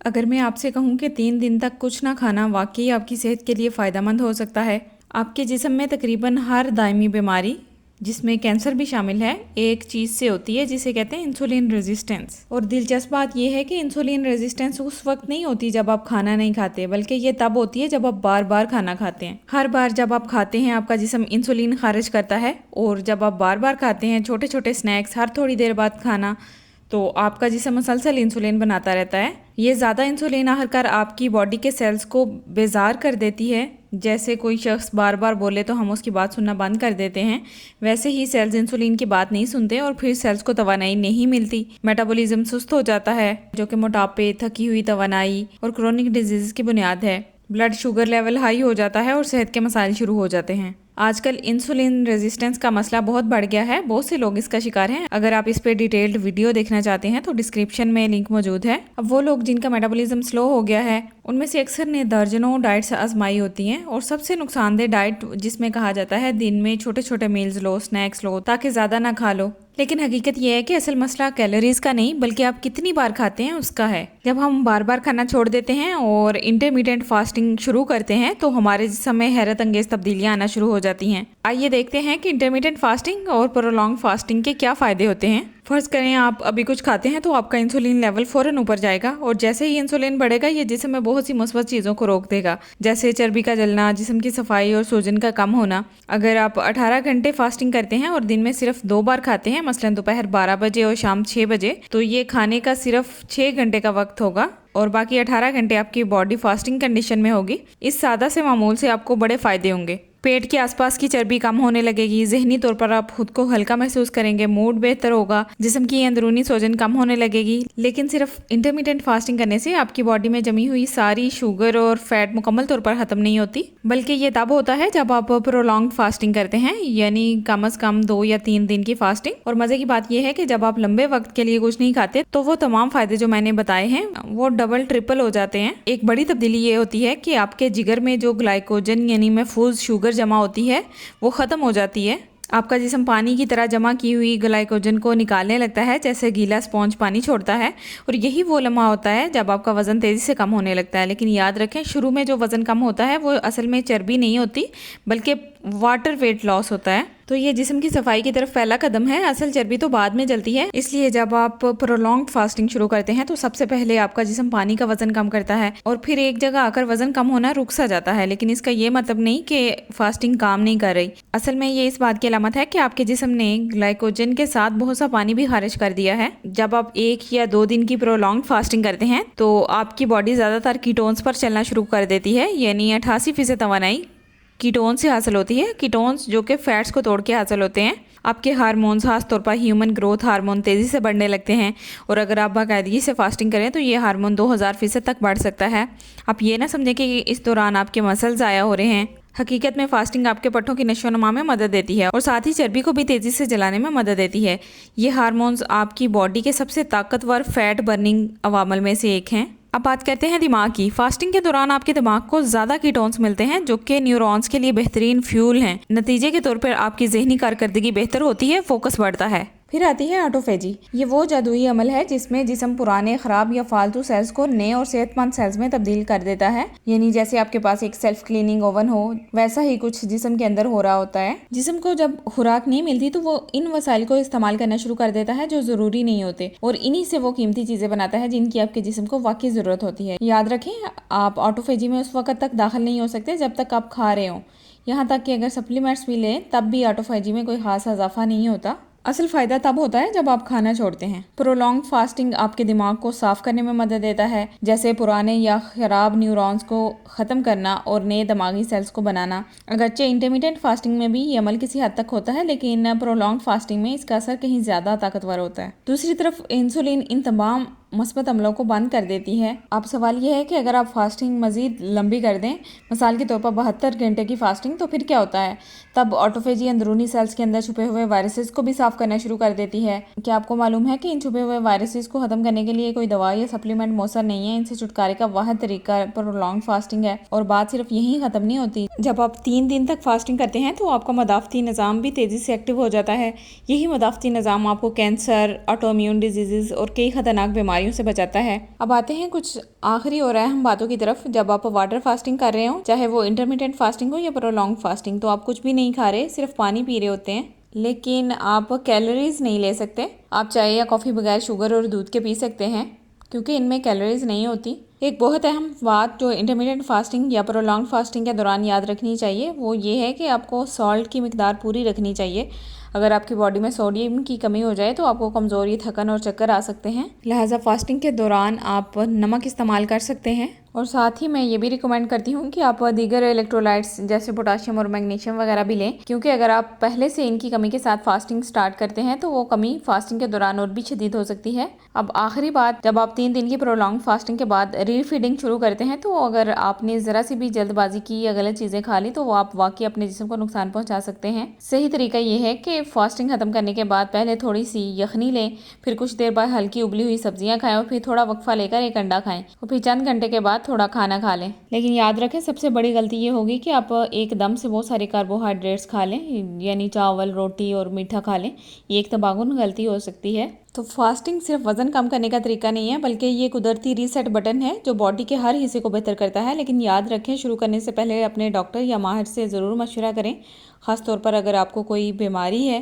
अगर मैं आपसे कहूँ कि 3 दिन तक कुछ ना खाना वाकई आपकी सेहत के लिए फ़ायदेमंद हो सकता है। आपके जिस्म में तकरीबन हर दायमी बीमारी, जिसमें कैंसर भी शामिल है, एक चीज़ से होती है जिसे कहते हैं इंसुलिन रेजिस्टेंस। और दिलचस्प बात यह है कि इंसुलिन रेजिस्टेंस उस वक्त नहीं होती जब आप खाना नहीं खाते, बल्कि ये तब होती है जब आप बार बार खाना खाते हैं। हर बार जब आप खाते हैं आपका जिस्म इंसुलिन खारिज करता है, और जब आप बार बार खाते हैं छोटे छोटे स्नैक्स, हर थोड़ी देर बाद खाना, तो आपका जिस्म मुसलसल इंसुलिन बनाता रहता है। ये ज़्यादा इंसुलिन आखिरकार आपकी बॉडी के सेल्स को बेजार कर देती है। जैसे कोई शख्स बार बार बोले तो हम उसकी बात सुनना बंद कर देते हैं, वैसे ही सेल्स इंसुलिन की बात नहीं सुनते और फिर सेल्स को तवानाई नहीं मिलती। मेटाबॉलिज्म सुस्त हो जाता है, जो कि मोटापे, थकी हुई तवानाई और क्रोनिक डिजीज़ की बुनियाद है। ब्लड शुगर लेवल हाई हो जाता है और सेहत के मसाइल शुरू हो जाते हैं। आजकल इंसुलिन रेजिस्टेंस का मसला बहुत बढ़ गया है, बहुत से लोग इसका शिकार हैं। अगर आप इस पे डिटेल्ड वीडियो देखना चाहते हैं तो डिस्क्रिप्शन में लिंक मौजूद है। अब वो लोग जिनका मेटाबॉलिज्म स्लो हो गया है, उनमें से अक्सर ने दर्जनों डाइट्स आजमाई होती हैं, और सबसे नुकसानदेह डाइट जिसमें कहा जाता है दिन में छोटे छोटे मील्स लो, स्नैक्स लो, ताकि ज़्यादा ना खा लो। लेकिन हकीकत यह है कि असल मसला कैलोरीज का नहीं बल्कि आप कितनी बार खाते हैं उसका है। जब हम बार बार खाना छोड़ देते हैं और इंटरमीडिएट फास्टिंग शुरू करते हैं तो हमारे जिस्म में हैरत अंगेज तब्दीलियां आना शुरू हो जाती हैं। आइए देखते हैं कि इंटरमीडिएट फास्टिंग और प्रोलॉन्ग फास्टिंग के क्या फ़ायदे होते हैं। फ़र्ज़ करें आप अभी कुछ खाते हैं तो आपका इंसुलिन लेवल फ़ौरन ऊपर जाएगा, और जैसे ही इंसुलिन बढ़ेगा ये जिस्म में बहुत सी मुस्बत चीज़ों को रोक देगा, जैसे चर्बी का जलना, जिस्म की सफाई और सूजन का कम होना। अगर आप 18 घंटे फास्टिंग करते हैं और दिन में सिर्फ 2 बार खाते हैं, मसलन दोपहर 12 बजे और शाम 6 बजे, तो ये खाने का सिर्फ 6 घंटे का वक्त होगा और बाकी 18 घंटे आपकी बॉडी फास्टिंग कंडीशन में होगी। इस सादा से मामूल से आपको बड़े फ़ायदे होंगे। पेट के आसपास की चर्बी कम होने लगेगी, जहनी तौर पर आप खुद को हल्का महसूस करेंगे, मूड बेहतर होगा, जिस्म की अंदरूनी सूजन कम होने लगेगी। लेकिन सिर्फ इंटरमीडिएट फास्टिंग करने से आपकी बॉडी में जमी हुई सारी शुगर और फैट मुकम्मल तौर पर ख़त्म नहीं होती, बल्कि ये तब होता है जब आप प्रोलॉन्ग फास्टिंग करते हैं, यानी कम अज़ कम 2 या 3 दिन की फास्टिंग। और मज़े की बात यह है कि जब आप लंबे वक्त के लिए कुछ नहीं खाते तो वो तमाम फ़ायदे जो मैंने बताए हैं वो डबल ट्रिपल हो जाते हैं। एक बड़ी तब्दीली ये होती है कि आपके जिगर में जो ग्लाइकोजन यानी महफूज शुगर जमा होती है वो ख़त्म हो जाती है। आपका जिस्म पानी की तरह जमा की हुई ग्लाइकोजन को निकालने लगता है, जैसे गीला स्पॉन्ज पानी छोड़ता है। और यही वो लम्हा होता है जब आपका वज़न तेज़ी से कम होने लगता है। लेकिन याद रखें, शुरू में जो वज़न कम होता है वो असल में चर्बी नहीं होती, बल्कि वाटर वेट लॉस होता है। तो ये जिस्म की सफाई की तरफ पहला कदम है। असल चर्बी तो बाद में जलती है। इसलिए जब आप प्रोलॉन्ग्ड फास्टिंग शुरू करते हैं तो सबसे पहले आपका जिस्म पानी का वजन कम करता है, और फिर एक जगह आकर वजन कम होना रुक सा जाता है। लेकिन इसका ये मतलब नहीं कि फास्टिंग काम नहीं कर रही। असल में ये इस बात की अलामत है कि आपके जिस्म ने ग्लाइकोजन के साथ बहुत सा पानी भी खारिज कर दिया है। जब आप 1 या 2 दिन की प्रोलॉन्ग्ड फास्टिंग करते हैं तो आपकी बॉडी ज़्यादातर कीटोन्स पर चलना शुरू कर देती है, यानी 88% तवानाई कीटोन से हासिल होती है। कीटोन्स जो कि फैट्स को तोड़ के हासिल होते हैं। आपके हार्मोन्स, खास तौर पर ह्यूमन ग्रोथ हार्मोन तेज़ी से बढ़ने लगते हैं, और अगर आप बाकायदगी से फास्टिंग करें तो ये हार्मोन 2000% तक बढ़ सकता है। आप ये ना समझें कि इस दौरान आपके मसल ज़ाया हो रहे हैं। हकीकत में फास्टिंग आपके पट्टों की नशोनुमा में मदद देती है और साथ ही चर्बी को भी तेज़ी से जलाने में मदद देती है। ये हार्मोन्स आपकी बॉडी के सबसे ताकतवर फैट बर्निंग अवामल में से एक हैं। अब बात करते हैं दिमाग की। फास्टिंग के दौरान आपके दिमाग को ज़्यादा कीटोन्स मिलते हैं जो कि न्यूरॉन्स के लिए बेहतरीन फ्यूल हैं। नतीजे के तौर पर आपकी जहनी कारकर्दगी बेहतर होती है, फोकस बढ़ता है। फिर आती है ऑटोफेजी। ये वो जादुई अमल है जिसमें जिस्म पुराने, खराब या फालतू सेल्स को नए और सेहतमंद सेल्स में तब्दील कर देता है। यानी जैसे आपके पास एक सेल्फ क्लीनिंग ओवन हो, वैसा ही कुछ जिस्म के अंदर हो रहा होता है। जिस्म को जब खुराक नहीं मिलती तो वो इन वसाइल को इस्तेमाल करना शुरू कर देता है जो ज़रूरी नहीं होते, और इन्हीं से वो कीमती चीज़ें बनाता है जिनकी आपके जिस्म को वाकई ज़रूरत होती है। याद रखें, आप ऑटोफेजी में उस वक्त तक दाखिल नहीं हो सकते जब तक आप खा रहे हो। यहाँ तक कि अगर सप्लीमेंट्स भी लें तब भी ऑटोफेजी में कोई खास इजाफा नहीं होता। असल फ़ायदा तब होता है जब आप खाना छोड़ते हैं। प्रोलॉन्ग फास्टिंग आपके दिमाग को साफ करने में मदद देता है, जैसे पुराने या ख़राब न्यूरॉन्स को ख़त्म करना और नए दिमागी सेल्स को बनाना। अगरचे इंटरमीडिएट फास्टिंग में भी ये अमल किसी हद तक होता है, लेकिन प्रोलॉन्ग फास्टिंग में इसका असर कहीं ज़्यादा ताकतवर होता है। दूसरी तरफ इंसुलिन इन तमाम मुस्बत अमलों को बंद कर देती है। अब सवाल यह है कि अगर आप फास्टिंग मज़ीद लंबी कर दें, मिसाल के तौर पर 72 घंटे की फास्टिंग, तो फिर क्या होता है? तब ऑटोफेजी अंदरूनी सेल्स के अंदर छुपे हुए वायरसेस को भी साफ करना शुरू कर देती है। क्या आपको मालूम है कि इन छुपे हुए वायरसेस को ख़त्म करने के लिए कोई दवा या सप्लीमेंट मौसर नहीं है? इनसे छुटकारे का वाहिद तरीका प्रोलॉन्ग फास्टिंग है। और बात सिर्फ यही ख़त्म नहीं होती। जब आप 3 दिन तक फास्टिंग करते हैं तो आपका मदाफ़ती निज़ाम भी तेज़ी से एक्टिव हो जाता है। यही मदाफ़ती निज़ाम आपको कैंसर, ऑटोइम्यून डिजीज़ और कई ख़तरनाक बीमारी बीमारियों से बचाता है। अब आते हैं कुछ आखिरी और अहम बातों की तरफ। जब आप वाटर फास्टिंग कर रहे हो, चाहे वो इंटरमिटेंट फास्टिंग हो या प्रोलॉन्ग फास्टिंग, तो आप कुछ भी नहीं खा रहे, सिर्फ पानी पी रहे होते हैं, लेकिन आप कैलोरीज नहीं ले सकते। आप चाय या कॉफ़ी बगैर शुगर और दूध के पी सकते हैं, क्योंकि इनमें कैलोरीज नहीं होती। एक बहुत अहम बात जो इंटरमीडिएट फास्टिंग या प्रोलॉन्ग फास्टिंग के दौरान याद रखनी चाहिए, वो ये है कि आपको सॉल्ट की मिकदार पूरी रखनी चाहिए। अगर आपकी बॉडी में सोडियम की कमी हो जाए तो आपको कमज़ोरी, थकन और चक्कर आ सकते हैं। लिहाजा फास्टिंग के दौरान आप नमक इस्तेमाल कर सकते हैं। और साथ ही मैं ये भी रिकमेंड करती हूँ कि आप दीगर इलेक्ट्रोलाइट्स जैसे पोटाशियम और मैग्नीशियम वगैरह भी लें, क्योंकि अगर आप पहले से इनकी कमी के साथ फास्टिंग स्टार्ट करते हैं तो वो कमी फास्टिंग के दौरान और भी शदीद हो सकती है। अब आखिरी बात, जब आप 3 दिन की प्रोलॉन्ग फास्टिंग के बाद रीफीडिंग शुरू करते हैं तो अगर आपने ज़रा सी भी जल्दबाजी की या गलत चीज़ें खा ली तो वो आप वाकई अपने जिस्म को नुकसान पहुँचा सकते हैं। सही तरीका ये है कि फास्टिंग ख़त्म करने के बाद पहले थोड़ी सी यखनी लें, फिर कुछ देर बाद हल्की उबली हुई सब्जियां खाएं और फिर थोड़ा वक्फा लेकर एक अंडा खाएं और फिर चंद घंटे के बाद थोड़ा खाना खा लें। लेकिन याद रखें, सबसे बड़ी गलती ये होगी कि आप एकदम से बहुत सारे कार्बोहाइड्रेट्स खा लें, यानी चावल, रोटी और मीठा खा लें। ये एक तबाहुन गलती हो सकती है। तो फास्टिंग सिर्फ वज़न कम करने का तरीका नहीं है, बल्कि ये कुदरती रीसेट बटन है जो बॉडी के हर हिस्से को बेहतर करता है। लेकिन याद रखें, शुरू करने से पहले अपने डॉक्टर या माहिर से ज़रूर मशवरा करें, ख़ास तौर पर अगर आपको कोई बीमारी है।